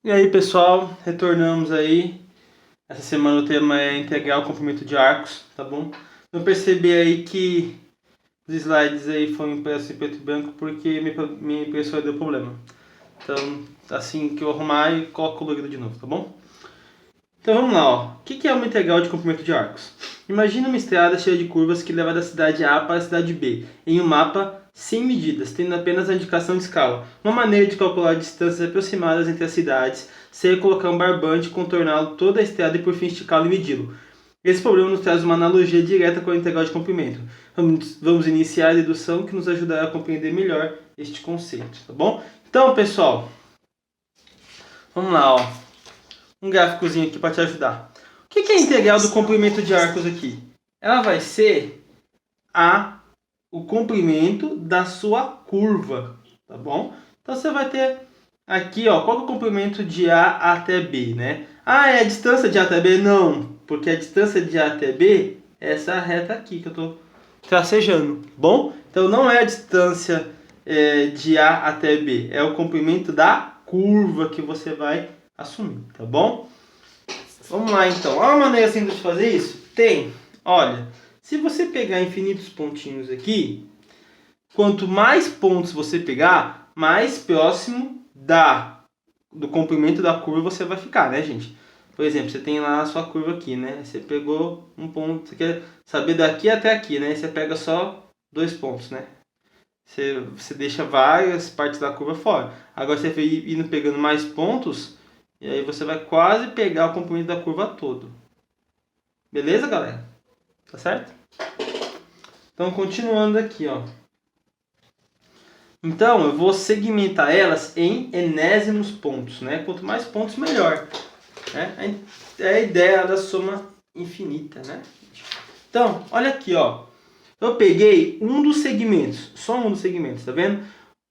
E aí pessoal, retornamos aí. Essa semana o tema é integrar o comprimento de arcos, tá bom? Eu percebi aí que os slides aí foram impressos em preto e branco porque minha impressora deu problema. Então, assim que eu arrumar, eu coloco colorido de novo, tá bom? Então vamos lá, ó. O que é uma integral de comprimento de arcos? Imagina uma estrada cheia de curvas que leva da cidade A para a cidade B, em um mapa sem medidas, tendo apenas a indicação de escala. Uma maneira de calcular distâncias aproximadas entre as cidades seria colocar um barbante, contorná-lo toda a estrada e por fim esticá-lo e medi-lo. Esse problema nos traz uma analogia direta com a integral de comprimento. Vamos iniciar a dedução que nos ajudará a compreender melhor este conceito, tá bom? Então, pessoal, vamos lá, ó. Um gráficozinho aqui para te ajudar. O que é a integral do comprimento de arcos aqui? Ela vai ser o comprimento da sua curva, tá bom? Então você vai ter aqui, ó, qual é o comprimento de A até B, né? Ah, é a distância de A até B? Não, porque a distância de A até B é essa reta aqui que eu estou tracejando, bom? Então não é a distância de A até B, é o comprimento da curva que você vai assumir, tá bom? Vamos lá então. Há uma maneira simples de fazer isso? Tem. Olha, se você pegar infinitos pontinhos aqui, quanto mais pontos você pegar, mais próximo do comprimento da curva você vai ficar, né, gente? Por exemplo, você tem lá a sua curva aqui, né? Você pegou um ponto, você quer saber daqui até aqui, né? Você pega só 2 pontos, né? Você deixa várias partes da curva fora. Agora você vai indo pegando mais pontos, e aí você vai quase pegar o comprimento da curva todo. Beleza, galera? Tá certo? Então, continuando aqui, ó. Então, eu vou segmentar elas em enésimos pontos, né? Quanto mais pontos, melhor. Né? É a ideia da soma infinita, né? Então, olha aqui, ó. Eu peguei um dos segmentos, só um dos segmentos, tá vendo?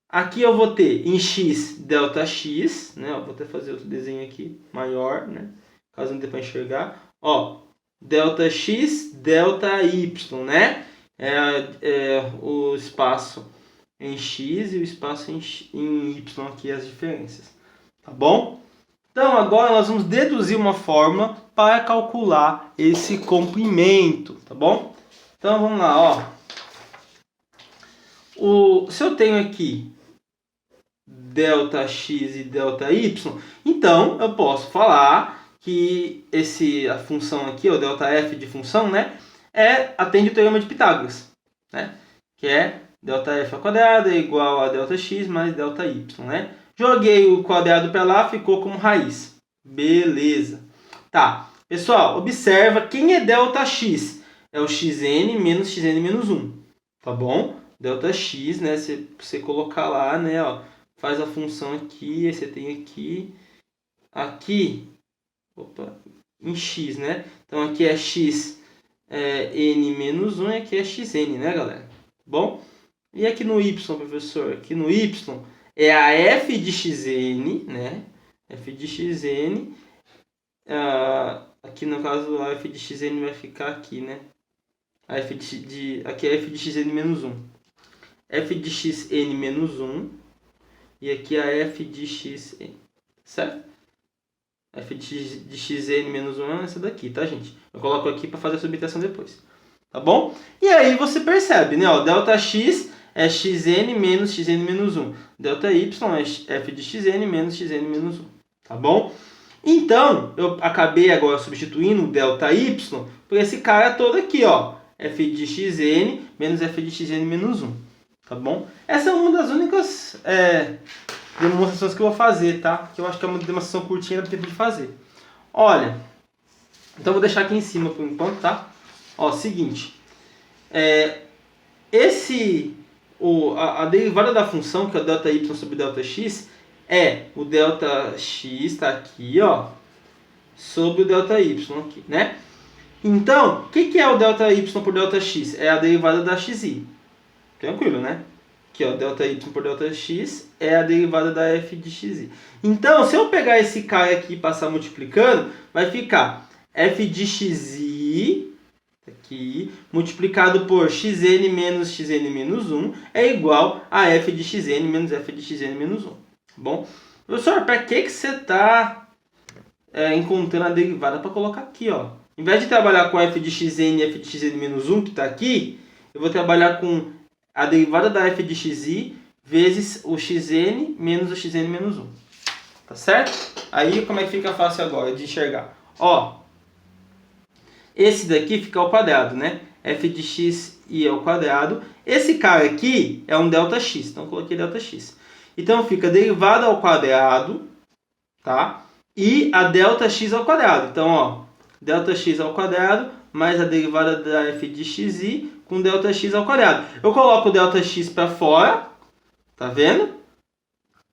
Aqui eu vou ter em x delta x, né? Vou até fazer outro desenho aqui maior, né? Caso não dê para enxergar. Ó, delta x, delta y, né? É o espaço em x e o espaço em y aqui, as diferenças. Tá bom? Então agora nós vamos deduzir uma fórmula para calcular esse comprimento, tá bom? Então vamos lá, ó. Se eu tenho aqui delta x e delta y, então eu posso falar que a função aqui, o delta f de função, né, atende o teorema de Pitágoras, né, que é delta f ao quadrado é igual a delta x mais delta y, né? Joguei o quadrado para lá, ficou como raiz. Beleza. Tá. Pessoal, observa quem é delta x. É o xn menos xn menos 1. Tá bom? Delta x, né? Se você colocar lá, né? Ó, faz a função aqui. Aí você tem aqui. Opa. Em x, né? Então aqui é x n menos 1 e aqui é xn, né, galera? Bom? E aqui no y, professor? Aqui no y é a f de xn, né? F de xn. Aqui no caso a f de xn vai ficar aqui, né? Aqui é f de xn menos 1. F de xn menos 1. E aqui a f de xn. Certo? F de xn menos 1 é essa daqui, tá, gente? Eu coloco aqui para fazer a subtração depois. Tá bom? E aí você percebe, né? Ó, delta x é xn menos xn menos 1. Delta y é f de xn menos xn menos 1. Tá bom? Então, eu acabei agora substituindo o delta y por esse cara todo aqui, ó. F de xn menos f de xn menos 1. Tá bom? Essa é uma das únicas demonstrações que eu vou fazer, tá? Que eu acho que é uma demonstração curtinha, dá tempo de fazer. Olha, então eu vou deixar aqui em cima por enquanto, tá? Ó, seguinte. A derivada da função, que é o delta y sobre delta x, é o delta x, tá aqui, ó, sobre o delta y aqui, né? Então, o que é o delta y por delta x? É a derivada da xi. Tranquilo, né? Aqui, ó, delta y por delta x é a derivada da f de xi. Então, se eu pegar esse cara aqui e passar multiplicando, vai ficar f de xi aqui, multiplicado por xn menos xn menos 1 é igual a f de xn menos f de xn menos 1. Tá bom? Professor, para que você está encontrando a derivada? Para colocar aqui, ó. Em vez de trabalhar com f de xn e f de xn menos 1, que está aqui, eu vou trabalhar com a derivada da f de xi vezes o xn menos o xn menos 1. Tá certo? Aí como é que fica fácil agora de enxergar? Ó, esse daqui fica ao quadrado, né? F de xi ao quadrado. Esse cara aqui é um ΔX, então eu coloquei ΔX. Então fica derivada ao quadrado, tá? E a ΔX ao quadrado. Então, ó, ΔX ao quadrado mais a derivada da f de xi com ΔX ao quadrado. Eu coloco o ΔX para fora, tá vendo?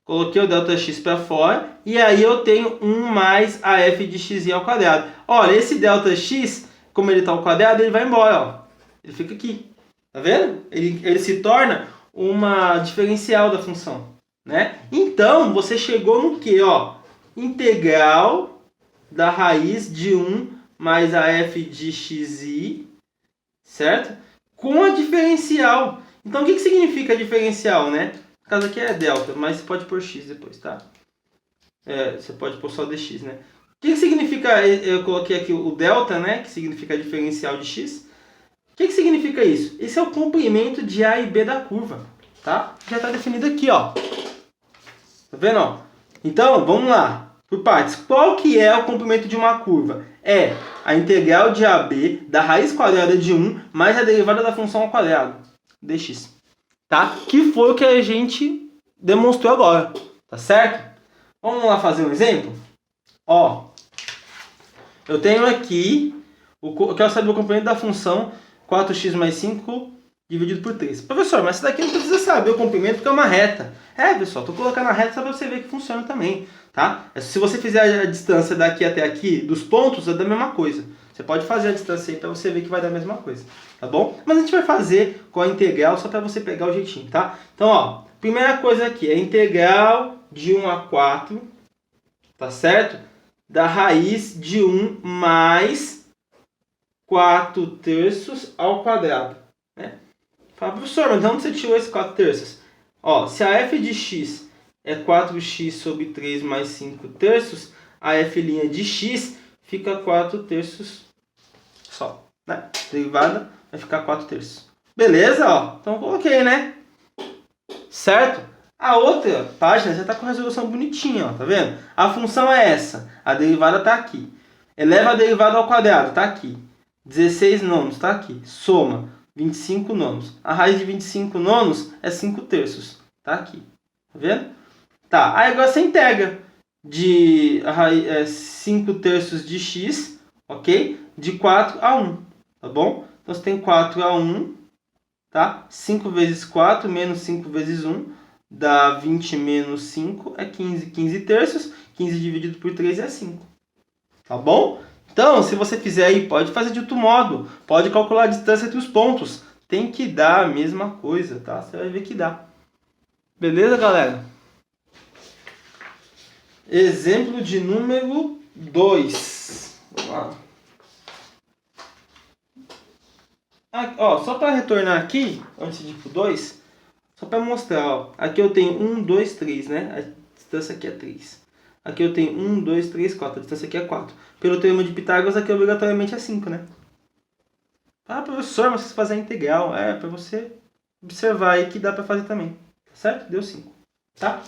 Coloquei o ΔX para fora e aí eu tenho 1 mais a f de xi ao quadrado. Olha, esse ΔX, como ele está ao quadrado, ele vai embora, ó. Ele fica aqui. Tá vendo? Ele se torna uma diferencial da função, né? Então, você chegou no quê, ó? Integral da raiz de 1 mais a f de xi, certo? Com a diferencial. Então, o que significa diferencial, né? No caso aqui é delta, mas você pode pôr x depois, tá? Você pode pôr só dx, né? O que significa, eu coloquei aqui o delta, né? Que significa diferencial de x. O que significa isso? Esse é o comprimento de A e B da curva, tá? Já está definido aqui, ó. Tá vendo, ó? Então, vamos lá. Por partes. Qual que é o comprimento de uma curva? É a integral de AB da raiz quadrada de 1 mais a derivada da função ao quadrado, dx. Tá? Que foi o que a gente demonstrou agora. Tá certo? Vamos lá fazer um exemplo? Ó, eu tenho aqui, eu quero saber o comprimento da função 4x mais 5 dividido por 3. Professor, mas isso daqui não precisa saber o comprimento porque é uma reta. Pessoal, estou colocando a reta só para você ver que funciona também, tá? Se você fizer a distância daqui até aqui, dos pontos, é da mesma coisa. Você pode fazer a distância aí para você ver que vai dar a mesma coisa, tá bom? Mas a gente vai fazer com a integral só para você pegar o jeitinho, tá? Então, ó, primeira coisa aqui é a integral de 1 a 4, tá certo? Da raiz de 1 mais 4 terços ao quadrado, né? Fala, professor, mas de onde você tirou esse 4 terços? Ó, se a f de x é 4x sobre 3 mais 5 terços, a f' de x fica 4 terços só, né? Derivada vai ficar 4 terços. Beleza, ó. Então coloquei, né? Certo? A outra página já está com a resolução bonitinha, ó. Tá vendo? A função é essa. A derivada está aqui. Eleva a derivada ao quadrado, está aqui. 16 nonos, está aqui. Soma 25 nonos. A raiz de 25 nonos é 5 terços. Tá aqui. Tá vendo? Tá. Aí agora você integra de 5 terços de x, ok? De 4 a 1. Tá bom? Então você tem 4 a 1. Tá? 5 vezes 4 menos 5 vezes 1 dá 20 menos 5 é 15. 15 terços. 15 dividido por 3 é 5. Tá bom? Então, se você fizer aí, pode fazer de outro modo. Pode calcular a distância entre os pontos. Tem que dar a mesma coisa, tá? Você vai ver que dá. Beleza, galera? Exemplo de número 2. Vamos lá. Ó, só para retornar aqui, antes de ir pro 2, só para mostrar, ó. Aqui eu tenho 1, 2, 3, né? A distância aqui é 3. Aqui eu tenho 1, 2, 3, 4. A distância aqui é 4. Pelo teorema de Pitágoras, aqui obrigatoriamente é 5, né? Ah, professor, mas você fazer a integral. Para você observar aí que dá para fazer também. Tá certo? Deu 5. Tá?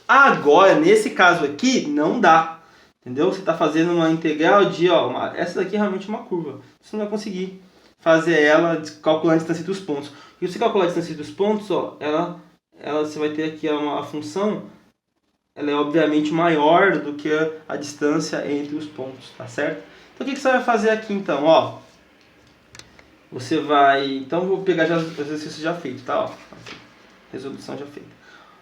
Agora, nesse caso aqui, não dá. Entendeu? Você está fazendo uma integral de, ó, essa daqui é realmente uma curva. Você não vai conseguir fazer ela calculando a distância entre os pontos. E se você calcular a distância entre os pontos, ó, você vai ter aqui a função, ela é obviamente maior do que a distância entre os pontos, tá certo? Então o que você vai fazer aqui então, ó? Você vai, então vou pegar já os exercícios já feitos, tá? Ó, resolução já feita.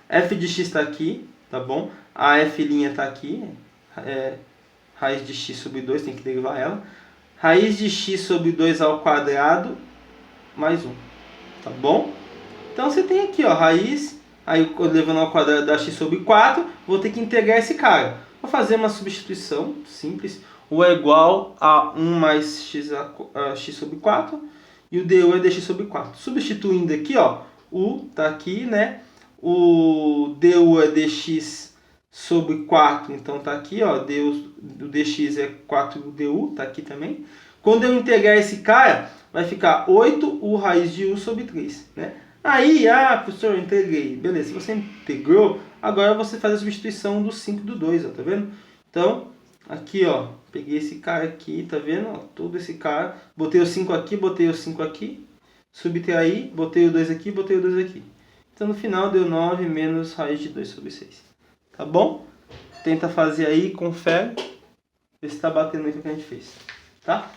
F de x está aqui, tá bom? A f' está aqui, raiz de x sobre 2, tem que derivar ela. Raiz de x sobre 2 ao quadrado mais 1, tá bom? Então você tem aqui, ó, raiz, aí levando ao quadrado da x sobre 4, vou ter que integrar esse cara. Vou fazer uma substituição simples. O é igual a 1 mais x sobre 4 e o du é dx sobre 4. Substituindo aqui, ó, o tá aqui, né? O du é dx sobre 4, então tá aqui, ó, o dx é 4du, tá aqui também. Quando eu integrar esse cara, vai ficar 8u raiz de u sobre 3, né? Aí, professor, eu integrei. Beleza, se você integrou, agora você faz a substituição do 5 do 2, ó, tá vendo? Então, aqui, ó, peguei esse cara aqui, tá vendo? Ó, todo esse cara, botei o 5 aqui, botei o 5 aqui, subtraí, botei o 2 aqui, botei o 2 aqui. Então, no final, deu 9 menos raiz de 2 sobre 6. Tá bom? Tenta fazer aí, confere, vê se tá batendo aí o que a gente fez, tá?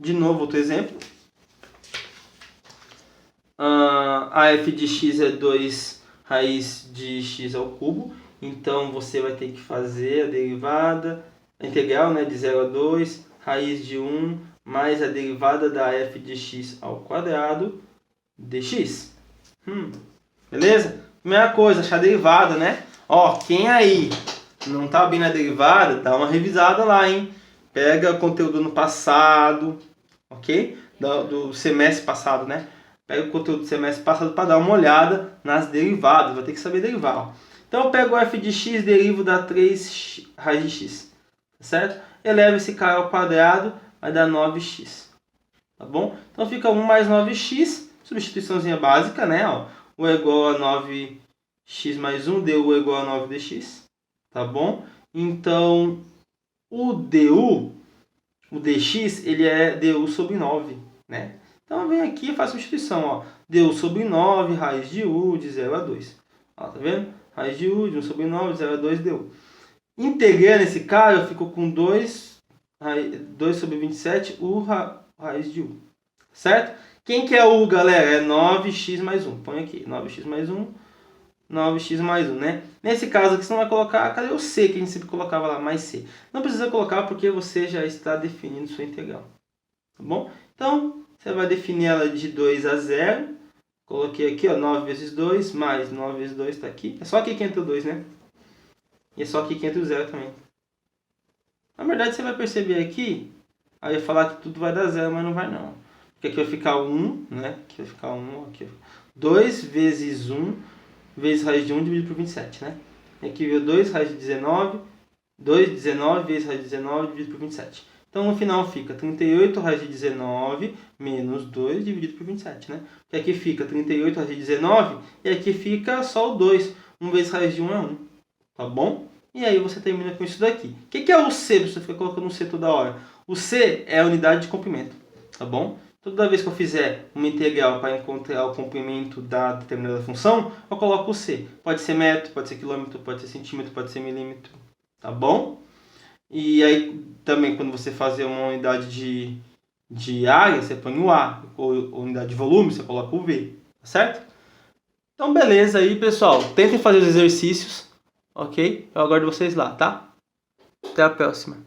De novo, outro exemplo. A f de x é 2 raiz de x ao cubo. Então, você vai ter que fazer a derivada, a integral, né, de 0 a 2, raiz de 1, mais a derivada da f de x ao quadrado dx. Beleza? Primeira coisa, achar a derivada, né? Ó, quem aí não tá bem na derivada, dá uma revisada lá, hein? Pega o conteúdo no passado, ok? Do semestre passado, né? Pega o conteúdo do semestre passado para dar uma olhada nas derivadas. Vai ter que saber derivar, ó. Então eu pego o f de x, derivo da 3 raiz de x, certo? Elevo esse cara ao quadrado, vai dar 9x, tá bom? Então fica 1 mais 9x, substituiçãozinha básica, né? Ó, u é igual a 9x mais 1, du é igual a 9dx, tá bom? Então o dx, ele é du sobre 9, né? Então vem aqui e faz substituição, ó. Du sobre 9, raiz de u, de 0 a 2. Ó, tá vendo? Raiz de u, de 1 sobre 9, 0 a 2, du. Integrando esse cara, eu fico com 2 sobre 27, u raiz de u. Certo? Quem que é u, galera? É 9x mais 1. Põe aqui, 9x mais 1, 9x mais 1, né? Nesse caso aqui você não vai colocar, cadê o c que a gente sempre colocava lá, mais c? Não precisa colocar porque você já está definindo sua integral. Tá bom? Então, você vai definir ela de 2 a 0. Coloquei aqui, ó, 9 vezes 2, mais 9 vezes 2 está aqui. É só aqui que entra o 2, né? E é só aqui que entra o 0 também. Na verdade, você vai perceber aqui, aí eu ia falar que tudo vai dar 0, mas não vai não. Porque aqui vai ficar 1, né? Aqui vai ficar 1, aqui. 2 vezes 1 vezes raiz de 1 dividido por 27, né? E aqui veio 2 raiz de 19, 19 vezes raiz de 19 dividido por 27. Então, no final fica 38 raiz de 19 menos 2 dividido por 27, né? Porque aqui fica 38 raiz de 19 e aqui fica só o 2. 1 vezes raiz de 1 é 1. Tá bom? E aí você termina com isso daqui. O que é o C? Você fica colocando o C toda hora. O C é a unidade de comprimento. Tá bom? Toda vez que eu fizer uma integral para encontrar o comprimento da determinada função, eu coloco o C. Pode ser metro, pode ser quilômetro, pode ser centímetro, pode ser milímetro. Tá bom? E aí também quando você fazer uma unidade de área, você põe o A. Ou unidade de volume, você coloca o V. Tá certo? Então beleza aí, pessoal. Tentem fazer os exercícios. Ok? Eu aguardo vocês lá, tá? Até a próxima.